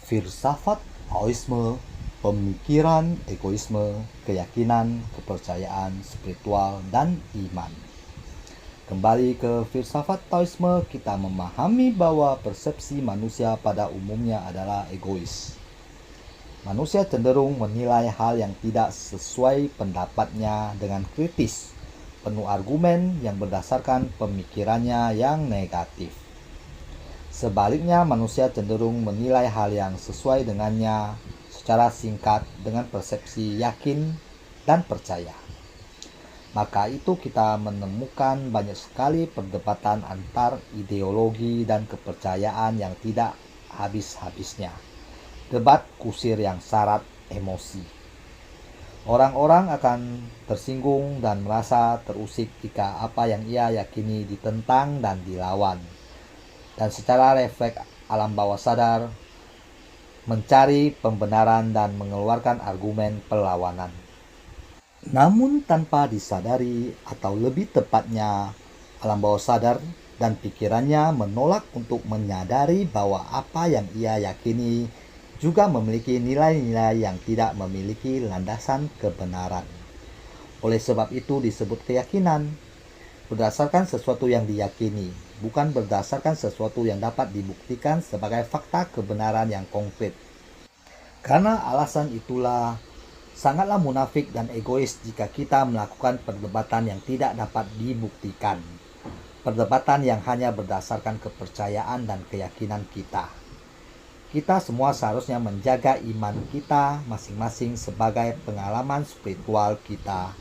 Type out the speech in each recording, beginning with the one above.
Filsafat Taoisme, pemikiran egoisme, keyakinan, kepercayaan spiritual, dan iman. Kembali ke filsafat Taoisme, kita memahami bahwa persepsi manusia pada umumnya adalah egois. Manusia cenderung menilai hal yang tidak sesuai pendapatnya dengan kritis, penuh argumen yang berdasarkan pemikirannya yang negatif. Sebaliknya, manusia cenderung menilai hal yang sesuai dengannya secara singkat dengan persepsi yakin dan percaya. Maka itu kita menemukan banyak sekali perdebatan antar ideologi dan kepercayaan yang tidak habis-habisnya. Debat kusir yang syarat emosi. Orang-orang akan tersinggung dan merasa terusik jika apa yang ia yakini ditentang dan dilawan. Dan secara refleks alam bawah sadar mencari pembenaran dan mengeluarkan argumen perlawanan. Namun tanpa disadari, atau lebih tepatnya alam bawah sadar dan pikirannya menolak untuk menyadari bahwa apa yang ia yakini juga memiliki nilai-nilai yang tidak memiliki landasan kebenaran. Oleh sebab itu disebut keyakinan, berdasarkan sesuatu yang diyakini, bukan berdasarkan sesuatu yang dapat dibuktikan sebagai fakta kebenaran yang konkret. Karena alasan itulah, sangatlah munafik dan egois jika kita melakukan perdebatan yang tidak dapat dibuktikan. Perdebatan yang hanya berdasarkan kepercayaan dan keyakinan kita. Kita semua seharusnya menjaga iman kita masing-masing sebagai pengalaman spiritual kita,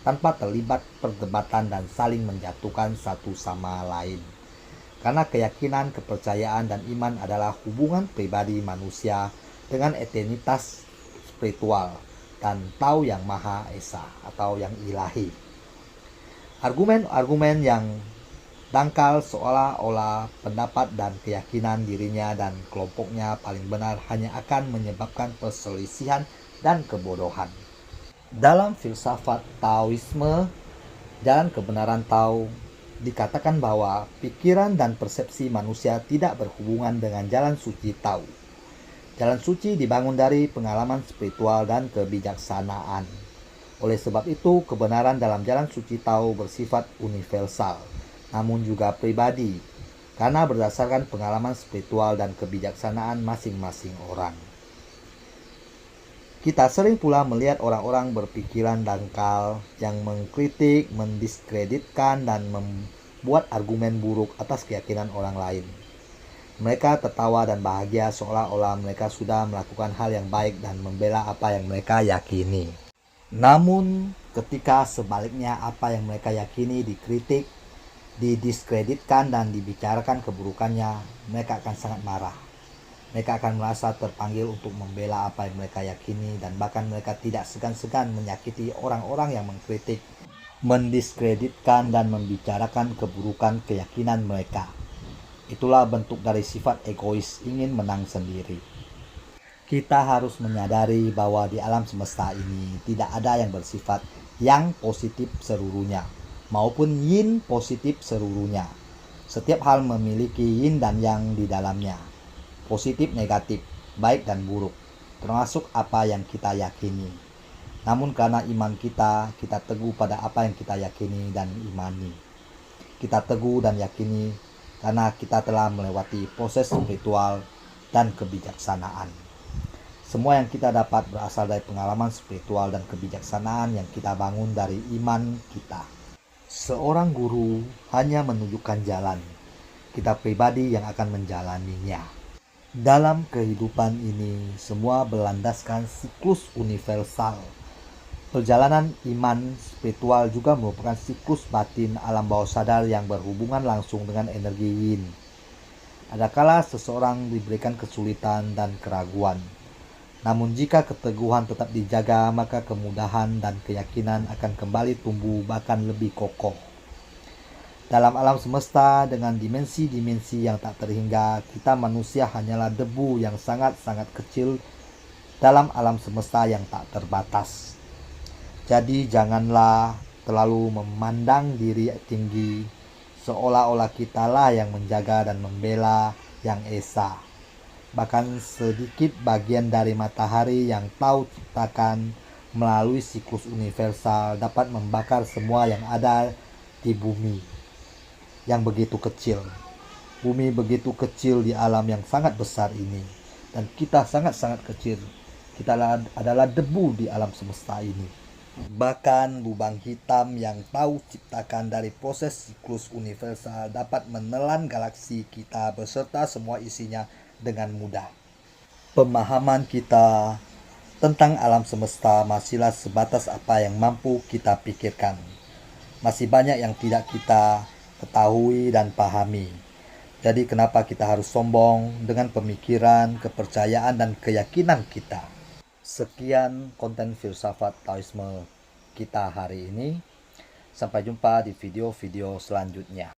tanpa terlibat perdebatan dan saling menjatuhkan satu sama lain. Karena keyakinan, kepercayaan, dan iman adalah hubungan pribadi manusia dengan entitas spiritual dan Tao yang Maha Esa atau yang ilahi. Argumen-argumen yang dangkal seolah-olah pendapat dan keyakinan dirinya dan kelompoknya paling benar hanya akan menyebabkan perselisihan dan kebodohan. Dalam filsafat Taoisme, jalan kebenaran Tao, dikatakan bahwa pikiran dan persepsi manusia tidak berhubungan dengan jalan suci Tao. Jalan suci dibangun dari pengalaman spiritual dan kebijaksanaan. Oleh sebab itu, kebenaran dalam jalan suci Tao bersifat universal, namun juga pribadi, karena berdasarkan pengalaman spiritual dan kebijaksanaan masing-masing orang. Kita sering pula melihat orang-orang berpikiran dangkal yang mengkritik, mendiskreditkan, dan membuat argumen buruk atas keyakinan orang lain. Mereka tertawa dan bahagia seolah-olah mereka sudah melakukan hal yang baik dan membela apa yang mereka yakini. Namun, ketika sebaliknya apa yang mereka yakini dikritik, didiskreditkan, dan dibicarakan keburukannya, mereka akan sangat marah. Mereka akan merasa terpanggil untuk membela apa yang mereka yakini, dan bahkan mereka tidak segan-segan menyakiti orang-orang yang mengkritik, mendiskreditkan, dan membicarakan keburukan keyakinan mereka. Itulah bentuk dari sifat egois ingin menang sendiri. Kita harus menyadari bahwa di alam semesta ini tidak ada yang bersifat yang positif seluruhnya, maupun yin positif seluruhnya. Setiap hal memiliki yin dan yang di dalamnya. Positif, negatif, baik dan buruk, termasuk apa yang kita yakini. Namun karena iman kita teguh pada apa yang kita yakini dan imani. Kita teguh dan yakini karena kita telah melewati proses spiritual dan kebijaksanaan. Semua yang kita dapat berasal dari pengalaman spiritual dan kebijaksanaan yang kita bangun dari iman kita. Seorang guru hanya menunjukkan jalan, kita pribadi yang akan menjalaninya. Dalam kehidupan ini, semua berlandaskan siklus universal. Perjalanan iman spiritual juga merupakan siklus batin alam bawah sadar yang berhubungan langsung dengan energi yin. Adakala seseorang diberikan kesulitan dan keraguan. Namun jika keteguhan tetap dijaga, maka kemudahan dan keyakinan akan kembali tumbuh bahkan lebih kokoh. Dalam alam semesta dengan dimensi-dimensi yang tak terhingga, kita manusia hanyalah debu yang sangat-sangat kecil dalam alam semesta yang tak terbatas. Jadi janganlah terlalu memandang diri tinggi, seolah-olah kitalah yang menjaga dan membela Yang Esa. bahkan sedikit bagian dari matahari yang tahu ciptakan melalui siklus universal dapat membakar semua yang ada di bumi yang begitu kecil. Bumi begitu kecil di alam yang sangat besar ini, dan kita sangat-sangat kecil. Kita adalah debu di alam semesta ini. Bahkan lubang hitam yang tahu ciptakan dari proses siklus universal dapat menelan galaksi kita beserta semua isinya dengan mudah. Pemahaman kita tentang alam semesta masihlah sebatas apa yang mampu kita pikirkan. Masih banyak yang tidak kita ketahui dan pahami. Jadi kenapa kita harus sombong dengan pemikiran, kepercayaan, dan keyakinan kita? Sekian konten filsafat Taoisme kita hari ini. Sampai jumpa di video-video selanjutnya.